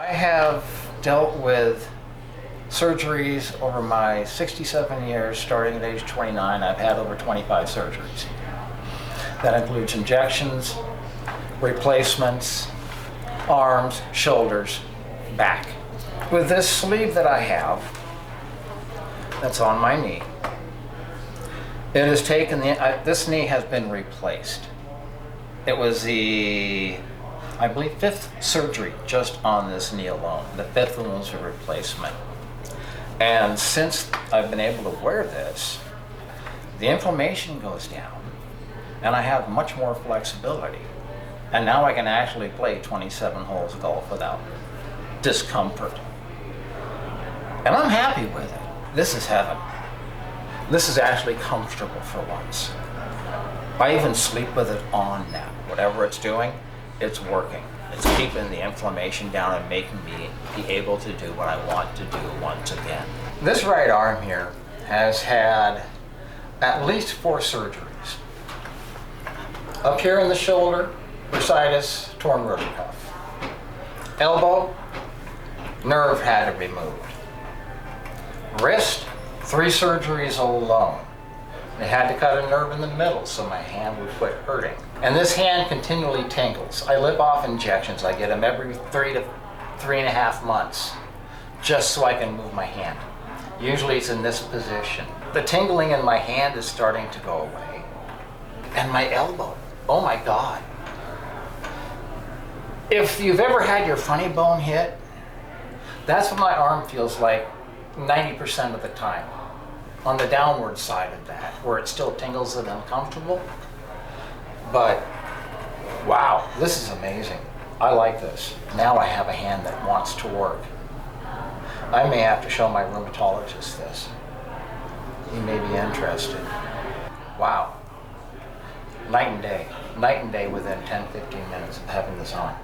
I have dealt with surgeries over my 67 years, starting at age 29. I've had over 25 surgeries. That includes injections, replacements, arms, shoulders, back. With this sleeve that I have, that's on my knee, it has taken this knee has been replaced. It was the, I believe, 5th surgery just on this knee alone. The 5th one was a replacement. And since I've been able to wear this, the inflammation goes down and I have much more flexibility. And now I can actually play 27 holes of golf without discomfort. And I'm happy with it. This is heaven. This is actually comfortable for once. I even sleep with it on now. Whatever it's doing, it's working. It's keeping the inflammation down and making me be able to do what I want to do once again. This right arm here has had at least 4 surgeries. Up here in the shoulder, bursitis, torn rotacuff. Elbow, nerve had it removed. Wrist, 3 surgeries alone. They had to cut a nerve in the middle so my hand would quit hurting. And this hand continually tingles. I live off injections. I get them every 3 to 3.5 months just so I can move my hand. Usually it's in this position. The tingling in my hand is starting to go away. And my elbow, oh my God. If you've ever had your funny bone hit, that's what my arm feels like 90% of the time. On the downward side of that, where it still tingles and uncomfortable. But wow, this is amazing. I like this. Now I have a hand that wants to work. I may have to show my rheumatologist this. He may be interested. Wow. Night and day within 10-15 minutes of having this on.